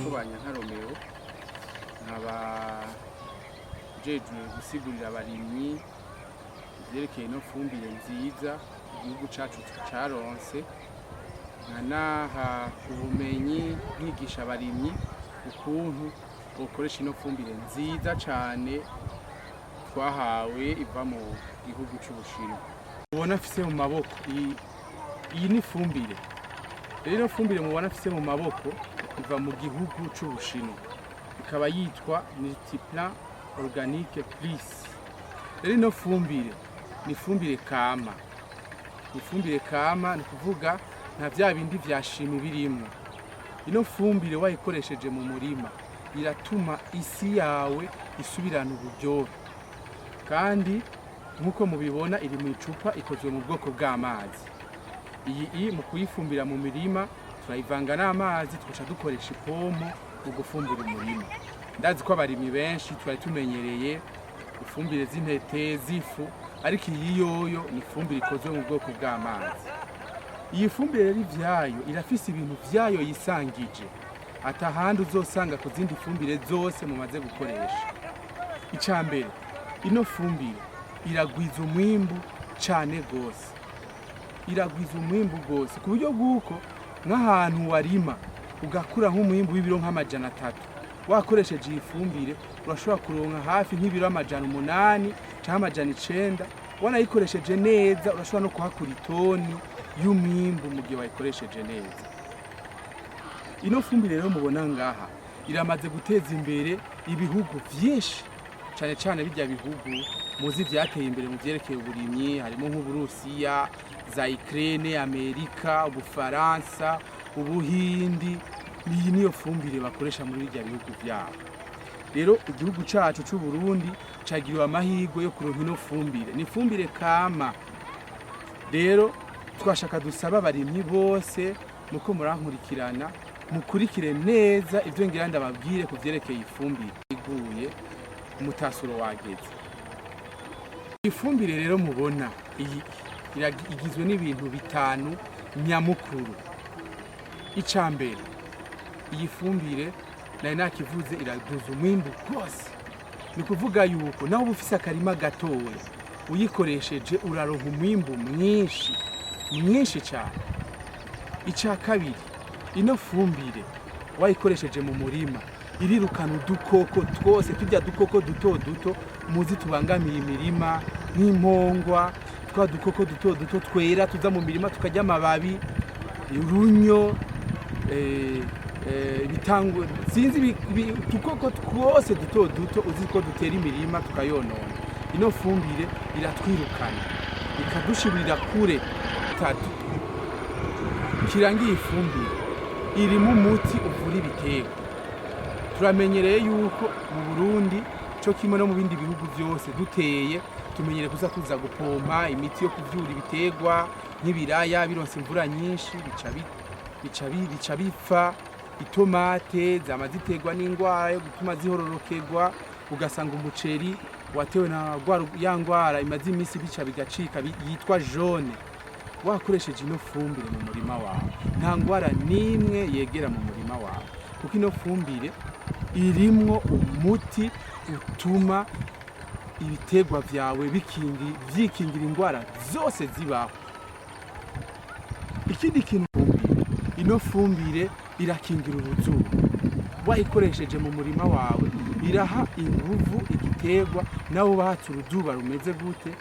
Kubanya nka Romeo nkaba jejwe gusigurira abarimyi ivyerekeye no fumbire nziza igihugu cacu caronse nkanaha ubumenyi nkigisha abarimyi ukuntu bokoresha ino fumbire nziza cane twahawe iva mu gihugu c'Ubushinwa. Ubona afise mu maboko iyi ni fumbire. Rero fumbire mubona afise mu maboko iva mu gihugu c'Ubushinwa. Ikaba yitwa Multiplan Organique Plus. Rero ino fumbire ni fumbire kama. Ni fumbire kama ni kuvuga nta vya bindi vya shimi birimwo. Ino fumbire wayikoresheje mu murima iratuma isi yawe isubirana uburyohe. Kandi nkuko mubibona iri mu icupa ikozwe mu bwoko bw'amazi. Iyi mu kuyifumbira mu mirima turayivanga n'amazi tugaca dukoresha ipompo mu gufumbira umurima. Ndazi ko abarimyi benshi twari tumenyereye ifumbire z'intete z'ifu, ariko iyi yoyo ni ifumbire ikozwe mu bwoko bw'amazi. Iyi fumbire rero ivyayo irafise ibintu vyayo yisangije atahandi uzosanga ku zindi fumbire zose mumaze gukoresha. Icambere, ino fumbire iragwiza umwimbu cane gose. Iragwiza umwimbu gose ku buryo bw'uko nk'ahantu warima ugakura nk'umwimbu w'ibiro nk'amajana 3 wakoresheje iyi fumbire urashobora kuronka hafi nk'ibiro amajana 8 canke amajana 9. Wanayikoresheje neza urashobora no kuhakura itoni y'umwimbu mu gihe wayikoresheje neza. Ino fumbire rero mubona ngaha iramaze guteza imbere ibihugu vyinshi, cane cane bijya bihugu muzi vyateye imbere mu vyerekeye uburimyi, harimo nk'Uburusiya, za Ukraine, Amerika, Ubufaransa, Ubuhindi. Iyi niyo fumbire bakoresha muri bijya bihugu vyabo. Rero igihugu cacu c'u Burundi cagiriwe amahirwe yo kuronka ino fumbire. Ni fumbire kama. Rero twashaka dusaba abarimyi bose muko murankurikirana mukurikire neza ivyo ngira ndababwire ku vyerekeye ifumbire iguye umutasuro wageze. Ifumbire rero mubona igizwe n'ibintu bitanu nyamukuru. Icambere, iyi fumbire nari nakivuze iraduza umwimbu rwose. Ni kuvuga yuko naho ufise akarima gatoya uyikoresheje uraronka umwimbu mwinshi cyane. Ica kabiri, ino fumbire wayikoresheje mu murima irirukana udukoko twose, tujya dukoko duto duto muzi tubangamiye imirima nk'impongwa, twa dukoko duto duto twera tuza mu mirima tukarya amababi, urunyo, bitangwe sinzi dukoko twose duto duto uzi ko dutera imirima tukayonona. Ino fumbire iratwirukana ikadushibirira kure. Tatu, kirangiye ifumbire irimo umuti uvura ibiterwa. Turamenyereye yuko mu Burundi cyo kimwe no mu bindi bihugu byose duteye tumenyere kuza gupompa imiti yo kuvyura ibiterwa nk'ibiraya bironse imvura nyinshi bica bipfa. Itomate zamaziterwa n'ingwara yo gutuma zihororokerwa, ugasanga umuceri watewe na ya ngwara imaze imisi bica bigacika yitwa jaune. Wakoresheje ino fumbire mu murima wawe nta ngwara nimwe yegera mu murima wawe, kuko ino fumbire irimwo umuti utuma ibiterwa vyawe vyikingira ingwara zose zibaho. Ikindi kintu, ino fumbire irakingira uruzuba. Wayikoresheje mu murima wawe iraha inguvu igiterwa, naho bahatse uruzuba rumeze gute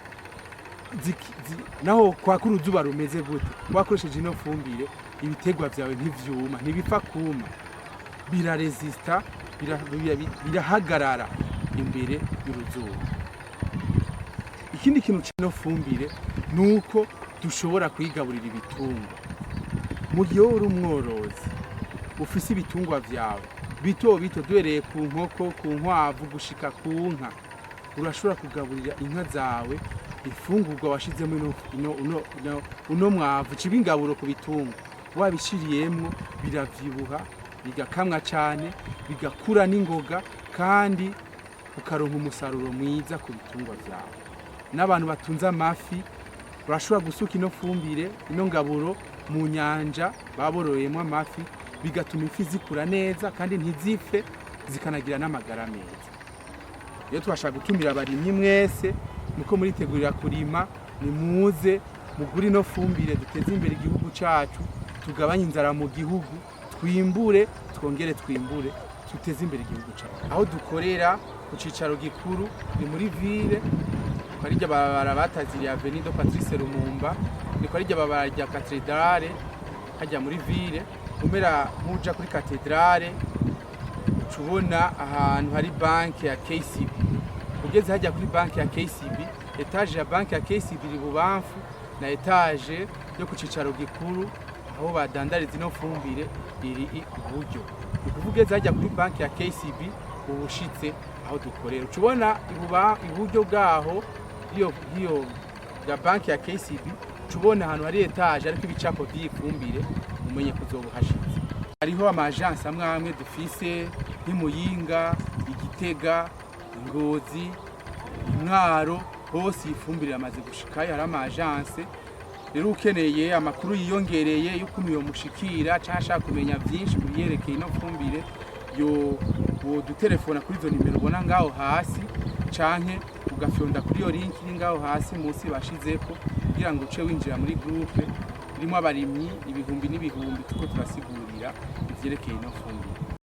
naho kwaka uruzuba rumeze gute, wakoresheje ino fumbire ibiterwa vyawe ntivyuma, ntibipfa kuma, biraresista, birahagarara imbere y'uruzuba. Ikindi kintu c'ino fumbire nuko dushobora kuyigaburira ibitungwa. Mu gihe uri umworozi ufise ibitungwa vyawe bito bito duhereye ku nkoko, ku nkwavu gushika ku nka, urashobora kugaburira inka zawe ifungurwa washizemo uno mwavu cibingaburo ku bitungwa. Wabishiriyemwo biravyibuha, bigakamwa cane, bigakura n'ingoga, kandi ukaronka umusaruro mwiza ku bitungwa vyawe. N'abantu batunze amafi urashobora gusuka ino fumbire, ino ngaburo mu nyanja baboroyemo amafi, bigatuma ifi zikura neza kandi ntizipfe, zikanagira n'amagara meza. Iyo twashaka gutumira abarimyi mwese muko muritegurira kurima, nimuze mugure ino fumbire, duteze imbere igihugu cacu, tugabanye inzara mu gihugu, twimbure twongere twimbure, tuteze imbere igihugu cacu. Aho dukorera ku cicaro gikuru ni muri ville, kwarijya babara bataziriye Avenue de Patrice Lumumba, ni kwarijya babara rya Cathedrale hajya muri ville, umera muja kuri Cathedrale tubona ahantu hari banki ya KCB. Ugeze hajya kuri banki ya KCB, etage ya banki ya KCB iri bubamfu na etage yo ku cicaro gikuru aho badandariza ino fumbire iri iburyo. Ukuvugeze hajya kuri banki ya KCB ubushitse aho dukorera. Tubona iburyo bwaho iyo ya banki ya KCB, tubona ahantu hari etage ariko ibicapo by'ifumbire, umenye kuzobuhashitse. Hariho amagence amwe dufise nk'Imuyinga, Igitega, Ngozi, Mwaro, hose ifumbire yamaze gushikayo, hari amagence. Rero ukeneye amakuru yiyongereye y'ukuntu yo mushikira cyashaka kumenya byinshi kuyerekeye ino fumbire, yo dutelefona kuri zo nimero ubona ngaho hasi, canke ugafyonda kuri yo link iri ngaho hasi munsi bashizeko, kugira ngo uce winjira muri groupe irimo abarimyi ibihumbi n'ibihumbi tuko turasigurira ivyerekeye ino fumbire.